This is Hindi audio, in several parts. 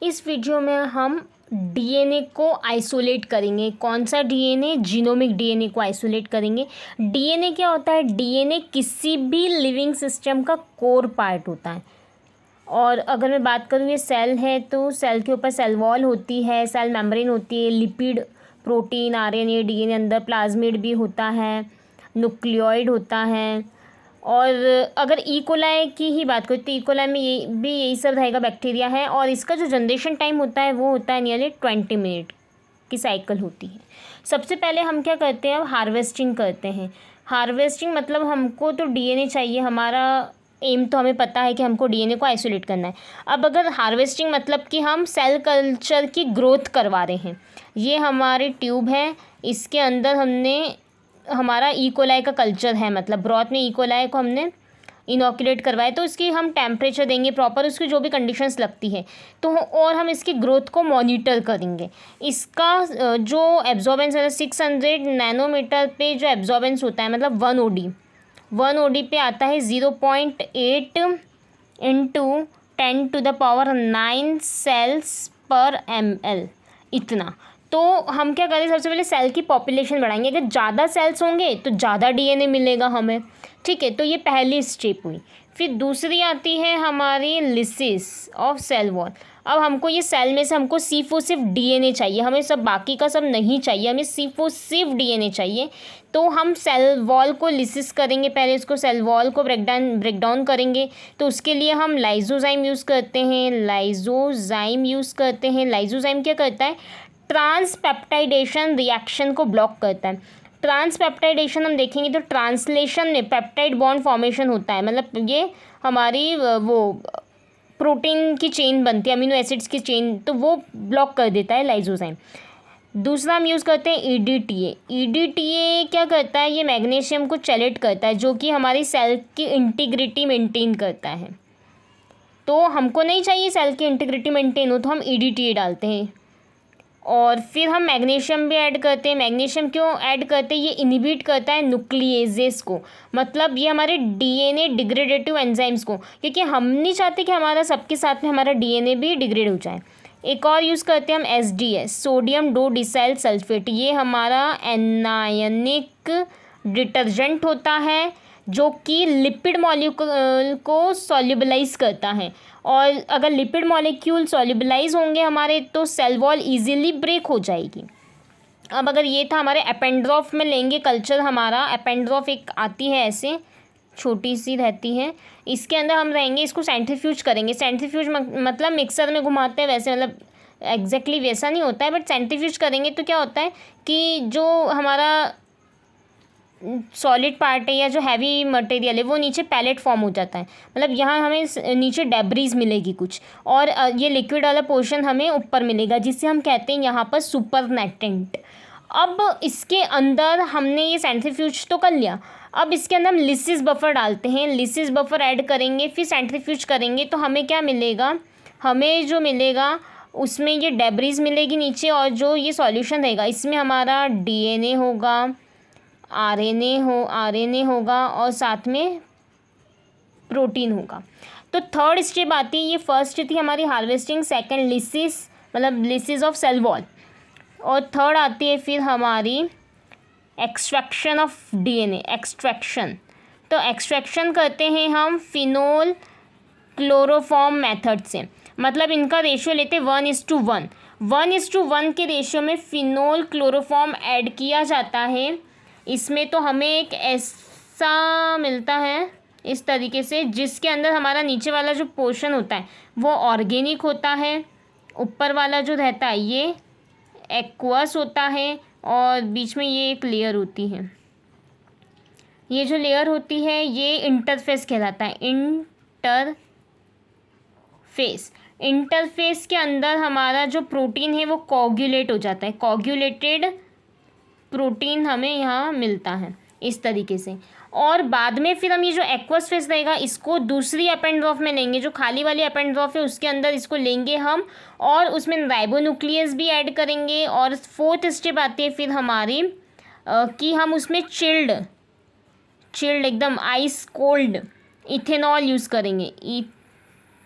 इस वीडियो में हम डीएनए को आइसोलेट करेंगे। कौन सा डीएनए? जीनोमिक डीएनए को आइसोलेट करेंगे। डीएनए क्या होता है? डीएनए किसी भी लिविंग सिस्टम का कोर पार्ट होता है। और अगर मैं बात करूँ ये सेल है तो सेल के ऊपर सेल वॉल होती है, सेल मेम्ब्रेन होती है, लिपिड, प्रोटीन, आरएनए, डीएनए, अंदर प्लाज्मिड भी होता है, न्यूक्लियोइड होता है। और अगर कोलाई की ही बात करें तो कोलाई में यही सब रहेगा, बैक्टीरिया है। और इसका जो जनरेशन टाइम होता है वो होता है नियरली 20 मिनट की साइकिल होती है। सबसे पहले हम क्या करते हैं? हार्वेस्टिंग करते हैं। हार्वेस्टिंग मतलब हमको तो डीएनए चाहिए, हमारा एम तो हमें पता है कि हमको डीएनए को आइसोलेट करना है। अब अगर हार्वेस्टिंग मतलब कि हम सेल कल्चर की ग्रोथ करवा रहे हैं। ये हमारी ट्यूब है, इसके अंदर हमने हमारा कोलाई का कल्चर है, मतलब ब्रॉथ में कोलाई को हमने इनोकुलेट करवाए, तो इसकी हम टेम्परेचर देंगे प्रॉपर, उसकी जो भी कंडीशंस लगती है तो, और हम इसकी ग्रोथ को मॉनिटर करेंगे। इसका जो एब्जॉर्बेंस है 600 नैनोमीटर पे जो एब्जॉर्बेंस होता है, मतलब 1 OD पे आता है 0.8 इंटू 10⁹ सेल्स पर ml, इतना। तो हम क्या करें? सबसे पहले सेल की पॉपुलेशन बढ़ाएंगे। अगर ज़्यादा सेल्स होंगे तो ज़्यादा डीएनए मिलेगा हमें, ठीक है। तो ये पहली स्टेप हुई। फिर दूसरी आती है हमारी लिसिस ऑफ सेल वॉल। अब हमको ये सेल में से हमको सिर्फ डीएनए चाहिए, हमें सब बाकी का सब नहीं चाहिए, हमें सिर्फ डीएनए चाहिए। तो हम सेल वॉल को लिसिस करेंगे, पहले इसको सेल वॉल को ब्रेक डाउन करेंगे। तो उसके लिए हम लाइजोजाइम यूज़ करते हैं। लाइजोजाइम क्या करता है? ट्रांसपेप्टाइडेशन रिएक्शन को ब्लॉक करता है। ट्रांसपेप्टाइडेशन हम देखेंगे तो ट्रांसलेशन में पेप्टाइड बॉन्ड फॉर्मेशन होता है, मतलब ये हमारी वो प्रोटीन की चेन बनती है, अमीनो एसिड्स की चेन, तो वो ब्लॉक कर देता है लाइजोजाइम। दूसरा हम यूज़ करते हैं ईडीटीए क्या करता है? ये मैग्नीशियम को चैलेट करता है, जो कि हमारी सेल की इंटीग्रिटी मेंटेन करता है। तो हमको नहीं चाहिए सेल की इंटीग्रिटी मेंटेन हो, तो हम ईडीटीए डालते हैं। और फिर हम मैग्नीशियम भी ऐड करते हैं। मैग्नीशियम क्यों ऐड करते हैं? ये इनहिबिट करता है न्यूक्लिएजेस को, मतलब ये हमारे डीएनए डिग्रेडेटिव एंजाइम्स को, क्योंकि हम नहीं चाहते कि हमारा सबके साथ में हमारा डीएनए भी डिग्रेड हो जाए। एक और यूज़ करते हैं हम SDS, sodium dodecyl sulphate. ये हमारा एनायनिक डिटर्जेंट होता है, जो कि लिपिड मॉलिक्यूल को सॉल्युबलाइज करता है। और अगर लिपिड मॉलिक्यूल सॉल्युबलाइज होंगे हमारे, तो सेल वॉल इजीली ब्रेक हो जाएगी। अब अगर ये था हमारे एपेंड्रॉफ में लेंगे कल्चर, हमारा एपेंड्रॉफ एक आती है ऐसे छोटी सी रहती है, इसके अंदर हम रहेंगे, इसको सेंट्रीफ्यूज करेंगे। सेंट्रीफ्यूज मतलब मिक्सर में घुमाते हैं वैसे, मतलब एग्जैक्टली वैसा नहीं होता है, बट सेंट्रीफ्यूज करेंगे तो क्या होता है कि जो हमारा सॉलिड पार्ट है या जो हैवी मटेरियल है वो नीचे पैलेट फॉर्म हो जाता है, मतलब यहाँ हमें नीचे डेब्रीज मिलेगी कुछ, और ये लिक्विड वाला पोर्शन हमें ऊपर मिलेगा, जिससे हम कहते हैं यहाँ पर सुपरनेटेंट। अब इसके अंदर हमने ये सेंट्रीफ्यूज तो कर लिया, अब इसके अंदर हम लिसिस बफर डालते हैं। लिसिस बफर ऐड करेंगे, फिर सेंट्रीफ्यूज करेंगे, तो हमें क्या मिलेगा? हमें जो मिलेगा उसमें ये डेब्रीज मिलेगी नीचे, और जो ये सॉल्यूशन रहेगा इसमें हमारा डीएनए होगा, आरएनए होगा, और साथ में प्रोटीन होगा। तो थर्ड स्टेप आती है, ये फर्स्ट थी हमारी हार्वेस्टिंग, सेकंड लिसिस, मतलब लिसिस ऑफ सेल वॉल, और थर्ड आती है फिर हमारी एक्सट्रैक्शन ऑफ डीएनए। तो एक्सट्रैक्शन करते हैं हम फिनोल क्लोरोफॉर्म मेथड से, मतलब इनका रेशियो लेते हैं 1:1। 1:1 के रेशियो में फिनोल क्लोरोफॉर्म ऐड किया जाता है। इसमें तो हमें एक ऐसा मिलता है इस तरीके से, जिसके अंदर हमारा नीचे वाला जो पोर्शन होता है वो ऑर्गेनिक होता है, ऊपर वाला जो रहता है ये एक्वस होता है, और बीच में ये एक लेयर होती है। ये जो लेयर होती है ये इंटरफेस कहलाता है। इंटरफेस के अंदर हमारा जो प्रोटीन है वो कोगुलेट हो जाता है, कोगुलेटेड प्रोटीन हमें यहाँ मिलता है इस तरीके से। और बाद में फिर हम ये जो एक्वस फेस रहेगा इसको दूसरी एपेंड्रॉफ में लेंगे, जो खाली वाली एपेंड्रॉफ है उसके अंदर इसको लेंगे हम, और उसमें राइबोन्यूक्लियस भी ऐड करेंगे। और फोर्थ स्टेप आती है फिर हमारी कि हम उसमें चिल्ड एकदम आइस कोल्ड इथेनॉल यूज़ करेंगे।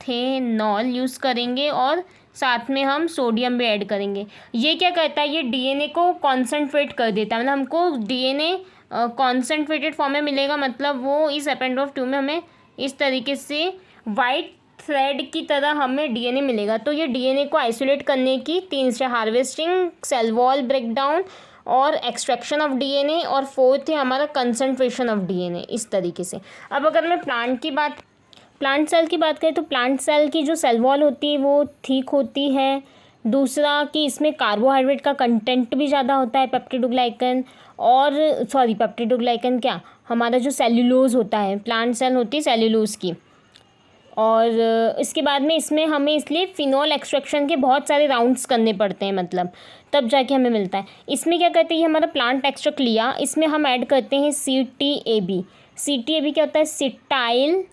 इथेनॉल यूज़ करेंगे और साथ में हम सोडियम भी ऐड करेंगे। ये क्या करता है, ये डीएनए को कॉन्सनट्रेट कर देता है, मतलब हमको डीएनए कॉन्सनट्रेटेड फॉर्म में मिलेगा, मतलब वो इस एपेंडोफ 2 में हमें इस तरीके से वाइट थ्रेड की तरह हमें डीएनए मिलेगा। तो ये डीएनए को आइसोलेट करने की 3 step, harvesting, cell wall breakdown और एक्सट्रैक्शन ऑफ डीएनए, और फोर्थ है हमारा कंसंट्रेशन ऑफ डीएनए, इस तरीके से। अब अगर मैं प्लांट सेल की बात करें तो प्लांट सेल की जो सेल वॉल होती है वो ठीक होती है। दूसरा कि इसमें कार्बोहाइड्रेट का कंटेंट भी ज़्यादा होता है, पेप्टिडोग्लाइकन, और पेप्टिडोग्लाइकन क्या, हमारा जो सेल्यूलोज होता है, प्लांट सेल होती है सेल्यूलोज की। और इसके बाद में इसमें हमें इसलिए फिनॉल एक्सट्रैक्शन के बहुत सारे राउंड्स करने पड़ते हैं, मतलब तब जाके हमें मिलता है। इसमें क्या करते हैं, ये हमारा प्लांट एक्सट्रैक्ट लिया, इसमें हम ऐड करते हैं CTAB। CTAB क्या होता है, cetyl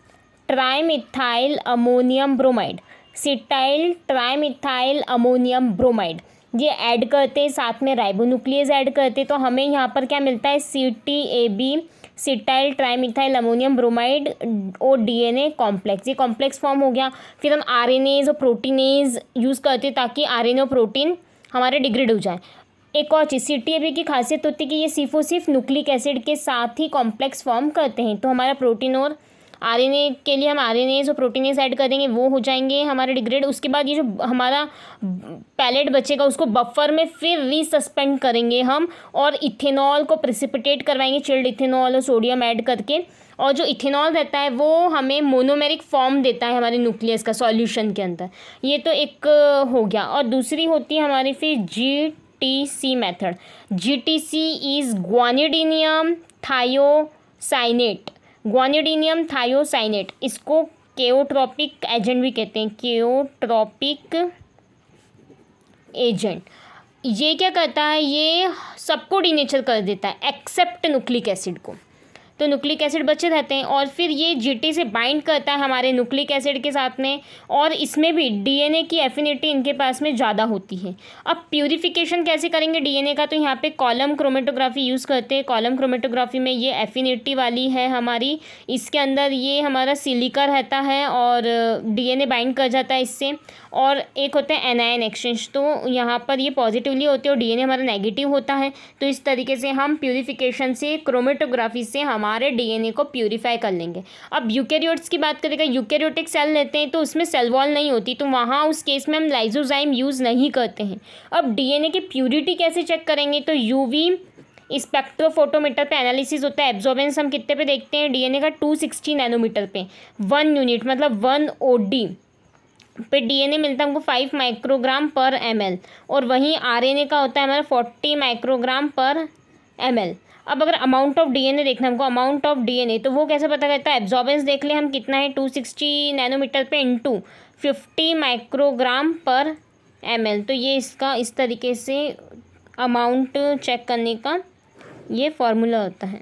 trimethyl ammonium bromide, cetyl trimethyl ammonium bromide ये ऐड करते हैं, साथ में राइबोन्यूक्लियस ऐड करते हैं। तो हमें यहाँ पर क्या मिलता है, CTAB, cetyl trimethyl ammonium bromide और डीएनए कॉम्प्लेक्स, ये कॉम्प्लेक्स फॉर्म हो गया। फिर हम आरएनएज और प्रोटीनेज यूज़ करते हैं ताकि आरएनए और प्रोटीन हमारे डिग्रेड हो जाए। एक और चीज़, CTAB की खासियत होती है कि ये सिर्फ न्यूक्लिक एसिड के साथ ही कॉम्प्लेक्स फॉर्म करते हैं। तो हमारा प्रोटीन और आरएनए के लिए हम आरएनएज और प्रोटीनेज ऐड कर देंगे, वो हो जाएंगे हमारे डिग्रेड। उसके बाद ये जो हमारा पैलेट बचेगा उसको बफर में फिर रीसस्पेंड करेंगे हम, और इथेनॉल को प्रिसिपिटेट करवाएंगे, चिल्ड इथेनॉल और सोडियम ऐड करके। और जो इथेनॉल रहता है वो हमें मोनोमेरिक फॉर्म देता है हमारे न्यूक्लियस का सॉल्यूशन के अंदर। ये तो एक हो गया। और दूसरी होती है हमारी फिर GTC method. GTC is guanidinium thiocyanate, guanidinium thiocyanate, इसको केओट्रोपिक एजेंट भी कहते हैं, केओट्रोपिक एजेंट। ये क्या करता है, ये सबको डीनेचर कर देता है एक्सेप्ट न्यूक्लिक एसिड को, तो न्यूक्लिक एसिड बचे रहते हैं। और फिर ये GT से बाइंड करता है हमारे न्यूक्लिक एसिड के साथ में, और इसमें भी डीएनए की एफिनिटी इनके पास में ज़्यादा होती है। अब प्यूरिफिकेशन कैसे करेंगे डीएनए का, तो यहाँ पे कॉलम क्रोमेटोग्राफी यूज़ करते हैं। कॉलम क्रोमेटोग्राफी में ये एफिनिटी वाली है हमारी, इसके अंदर ये हमारा सिलिका रहता है और डीएनए बाइंड कर जाता है इससे। और एक होता है एनायन एक्सचेंज, तो यहाँ पर ये पॉजिटिवली होती है और डीएनए हमारा नेगेटिव होता है। तो इस तरीके से हम प्यूरिफिकेशन से, क्रोमेटोग्राफी से हमारे डीएनए को प्यूरिफाई कर लेंगे। अब यूकैरियोट्स की बात करेंगे, यूकैरियोटिक सेल लेते हैं तो उसमें सेल वॉल नहीं होती, तो वहाँ उस केस में हम लाइसोजाइम यूज़ नहीं करते हैं। अब डीएनए की प्यूरिटी कैसे चेक करेंगे, तो UV स्पेक्ट्रोफोटोमीटर पे एनालिसिस होता है। एब्जॉर्बेंस हम कितने पे देखते हैं, डीएनए का 260 नैनोमीटर पे, 1 यूनिट मतलब 1 OD पे डीएनए मिलता है हमको 5 माइक्रोग्राम पर ml, और वहीं आरएनए का होता है हमारा 40 माइक्रोग्राम पर ml। अब अगर अमाउंट ऑफ डीएनए देखना हमको, अमाउंट ऑफ डीएनए तो वो कैसे पता करता है, एब्जॉर्बेंस देख ले हम कितना है, 260 नैनोमीटर पे इंटू 50 माइक्रोग्राम पर ml। तो ये इसका इस तरीके से अमाउंट चेक करने का ये फार्मूला होता है।